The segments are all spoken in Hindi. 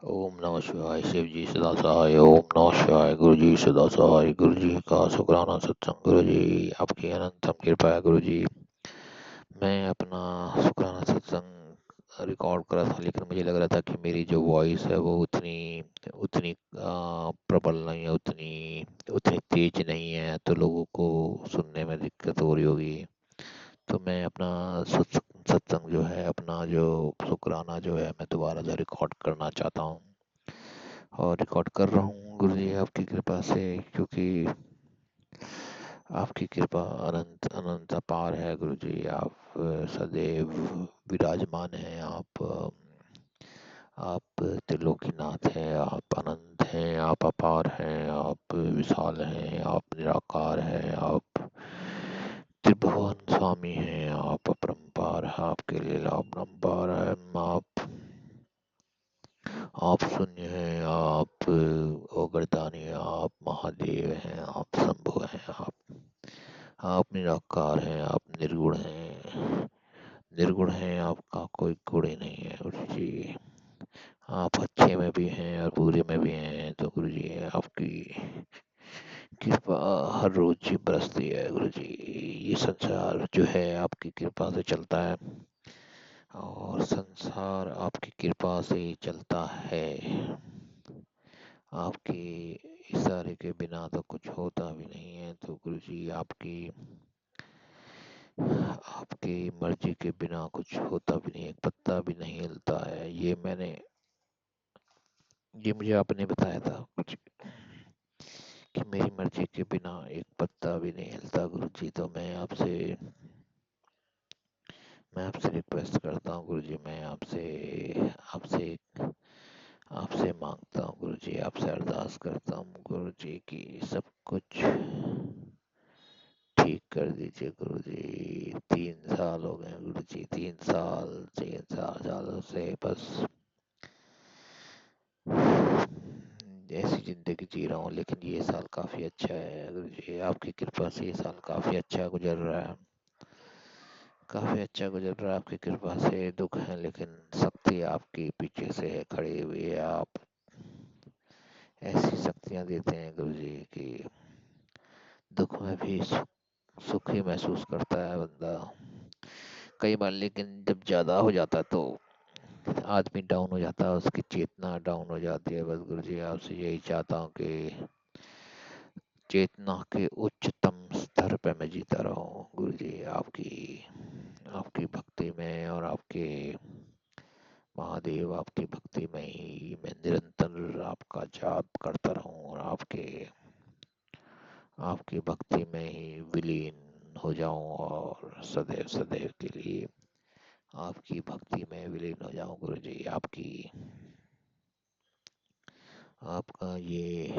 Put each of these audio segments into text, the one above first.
ओम नमः शिवाय। शिव जी सदा सहाय। ओम नमः शिवाय। गुरु जी सदा सहाय। गुरु जी का शुक्राना सत्संग। गुरु जी आपकी अनंतम कृपा है। गुरु जी मैं अपना शुक्राना सत्संग रिकॉर्ड कर रहा था, लेकिन मुझे लग रहा था कि मेरी जो वॉइस है वो उतनी उतनी प्रबल नहीं है, उतनी उतनी तेज नहीं है, तो लोगों को सुनने में दिक्कत हो रही होगी। तो मैं अपना सत्संग जो है, अपना जो शुक्राना जो है, मैं दोबारा से रिकॉर्ड करना चाहता हूँ और रिकॉर्ड कर रहा हूँ गुरु जी आपकी कृपा से, क्योंकि आपकी कृपा अनंत अनंत अपार है गुरु जी। आप सदैव विराजमान हैं। आप त्रिलोकीनाथ हैं, आप अनंत हैं, आप अपार हैं, आप विशाल हैं, आप निराकार हैं, आप त्रिभुवन स्वामी हैं, आप अपरंपार हैं, आपके लीला अपरंपार है। आप शून्य हैं, आप ओगरदानी हैं, आप महादेव हैं, आप शंभु हैं, आप निराकार हैं, आप निर्गुण हैं। निर्गुण हैं, आपका कोई गुण ही नहीं है गुरु जी। आप अच्छे में भी हैं और बुरे में भी हैं, तो गुरु जी आपकी कृपा हर रोज ही बरसती है गुरु जी। ये संसार जो है आपकी कृपा से चलता है, और संसार आपकी कृपा से ही चलता है। आपके इशारे के बिना तो कुछ होता भी नहीं है, तो गुरु जी आपकी आपकी मर्जी के बिना कुछ होता भी नहीं, एक पत्ता भी नहीं हिलता है। ये मुझे आपने बताया था कुछ, कि मेरी मर्जी के बिना एक पत्ता भी नहीं हिलता गुरु जी। तो मैं आपसे रिक्वेस्ट करता हूँ गुरु जी। मैं आपसे आपसे मांगता हूँ गुरु जी, आपसे अरदास करता हूँ गुरु जी की सब कुछ ठीक कर दीजिए गुरु जी। 3 साल हो गए गुरु जी, 3 साल 3 साल से बस ऐसी जिंदगी जी रहा हूँ। लेकिन ये साल काफी अच्छा है गुरु जी, आपकी कृपा से ये साल काफी अच्छा गुजर रहा है। काफी अच्छा गुजर रहा है आपकी कृपा से। दुख है लेकिन शक्ति आपकी पीछे से है, खड़ी हुई है। आप ऐसी शक्तियां देते हैं गुरु जी की दुख में भी सुख ही महसूस करता है बंदा कई बार। लेकिन जब ज्यादा हो जाता है तो आदमी डाउन हो जाता है, उसकी चेतना डाउन हो जाती है। बस गुरु जी आपसे यही चाहता हूँ कि चेतना के उच्चतम स्तर पे मैं जीता रहूं गुरु जी। आपकी आपकी भक्ति में और आपके महादेव आपकी भक्ति में ही मैं निरंतर आपका जाप करता रहूं, और आपके आपकी भक्ति में ही विलीन हो जाऊं, और सदैव सदैव के लिए आपकी भक्ति में विलीन हो जाऊं गुरु जी। आपकी आपका ये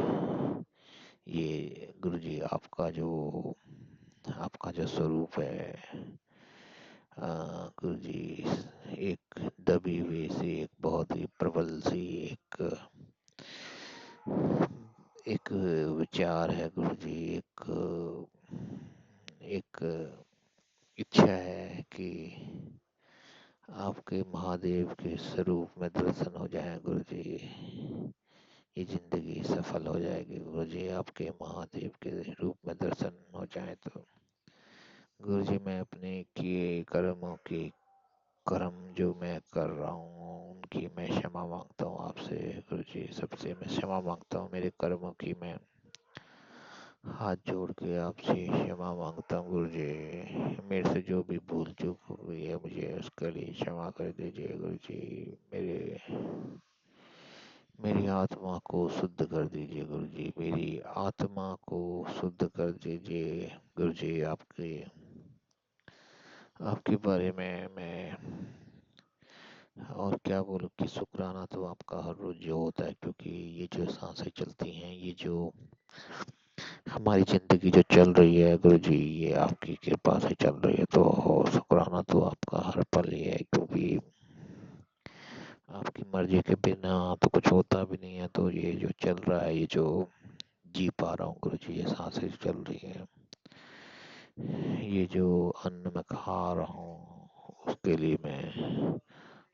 गुरु जी आपका जो स्वरूप है गुरु जी, एक दबी हुई सी, एक बहुत ही प्रबल सी एक एक विचार है गुरु जी। एक इच्छा है कि आपके महादेव के स्वरूप में दर्शन हो जाए गुरु जी। ये जिंदगी सफल हो जाएगी गुरु जी, आपके महादेव के रूप में दर्शन हो जाए तो। गुरु जी मैं अपने किए कर्मों की कर्म जो मैं कर रहा हूँ उनकी मैं क्षमा मांगता हूँ आपसे गुरु जी। सबसे मैं क्षमा मांगता हूँ मेरे कर्मों की। मैं हाथ जोड़ के आपसे क्षमा मांगता हूँ गुरु जी। मेरे से जो भी भूल चूक हुई है मुझे उसके लिए क्षमा कर दीजिए गुरु जी। मेरे मेरी आत्मा को शुद्ध कर दीजिए गुरु जी। मेरी आत्मा को शुद्ध कर दीजिए गुरु जी। आपके आपके बारे में मैं और क्या बोलूं कि शुक्राना तो आपका हर रोज जो होता है, क्योंकि ये जो सांसें चलती हैं, ये जो हमारी जिंदगी जो चल रही है गुरु जी, ये आपकी कृपा से चल रही है। तो शुक्राना तो आपका हर पल ही है, क्योंकि आपकी मर्जी के बिना तो कुछ होता भी नहीं है। तो ये जो चल रहा है, ये जो जी पा रहा हूँ गुरु जी, ये सांसें चल रही हैं, ये जो अन्न मैं खा रहा हूँ उसके लिए मैं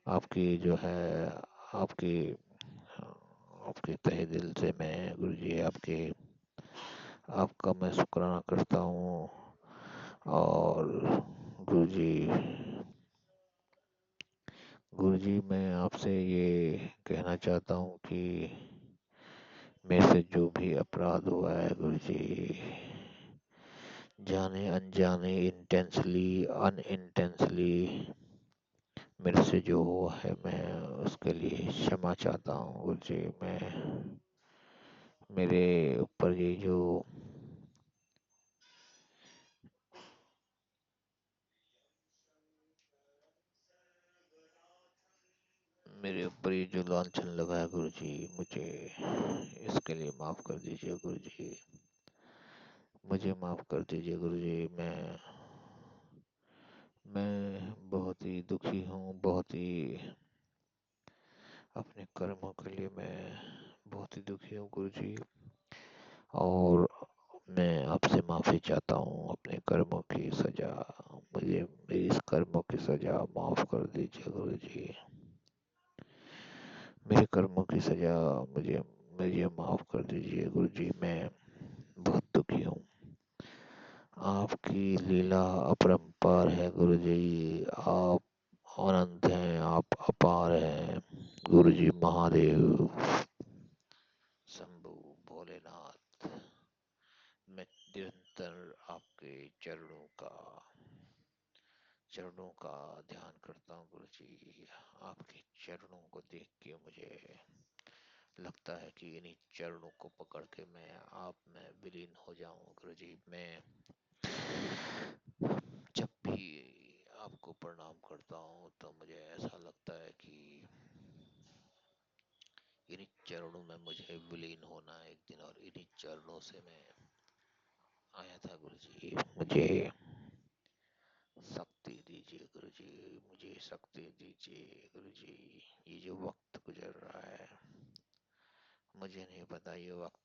आपकी जो है आपकी आपके तहे दिल से मैं गुरु जी आपके आपका मैं शुक्राना करता हूँ। और गुरु जी गुरु जी मैं आपसे ये कहना चाहता हूँ कि मेरे से जो भी अपराध हुआ है गुरु जी, जाने अनजाने, इंटेंसली अनइंटेंसली मेरे से जो हुआ है मैं उसके लिए क्षमा चाहता हूँ गुरु जी। मैं मेरे ऊपर ये जो मेरे ऊपर ये जो लांछन लगा है गुरु जी, मुझे इसके लिए माफ कर दीजिए गुरु जी। मुझे माफ कर दीजिए गुरु जी। मैं बहुत ही दुखी हूँ, बहुत ही अपने कर्मों के लिए मैं बहुत ही दुखी हूँ गुरु जी। और मैं आपसे माफी चाहता हूँ अपने कर्मों की सजा, मुझे मेरी इस कर्मों की सजा माफ कर दीजिए गुरु जी। मेरे कर्मों की सजा मुझे मुझे माफ कर दीजिए गुरु जी। मैं बहुत दुखी हूँ। आपकी लीला अपरंपार है गुरु जी। आप अनंत हैं, आप अपार हैं गुरु जी। महादेव, शंभु, भोलेनाथ, मैं निरंतर आपके चरणों का ध्यान करता हूँ गुरु जी। आपके चरणों को देख के मुझे लगता है कि इन्हीं चरणों को पकड़ के मैं आप में विलीन हो जाऊं गुरु जी। मैं जब भी आपको प्रणाम करता हूँ तो मुझे ऐसा लगता है कि इन्हीं चरणों में मुझे विलीन होना है एक दिन, और इन्हीं चरणों से मैं आया था गुरु जी। मुझे शक्ति दीजिए गुरु जी, मुझे शक्ति दीजिए गुरु जी। ये जो वक्त गुजर रहा है, मुझे नहीं पता ये वक्त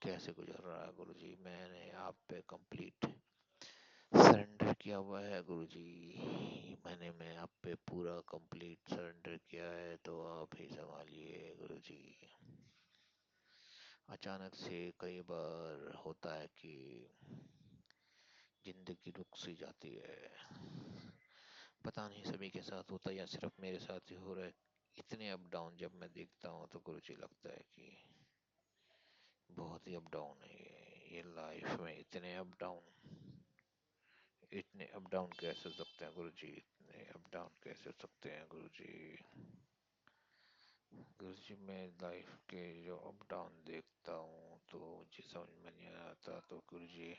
कैसे गुजर रहा है गुरु जी। मैंने आप पे कंप्लीट सरेंडर किया हुआ है गुरु जी। मैं आप पे पूरा कंप्लीट सरेंडर किया है, तो आप ही संभालिए गुरु जी। अचानक से कई बार होता है कि जिंदगी रुक सी जाती है। पता नहीं सभी के साथ होता है या सिर्फ मेरे साथ ही हो रहा है। इतने अप डाउन जब मैं देखता हूँ तो गुरु जी लगता है कि बहुत ही अप डाउन है ये लाइफ में इतने अप डाउन, इतने अप डाउन कैसे हो सकते हैं गुरु जी, इतने अप डाउन कैसे हो सकते हैं गुरु जी। गुरु जी मैं लाइफ के जो अप डाउन देखता हूँ तो मुझे समझ में नहीं आता। तो गुरु जी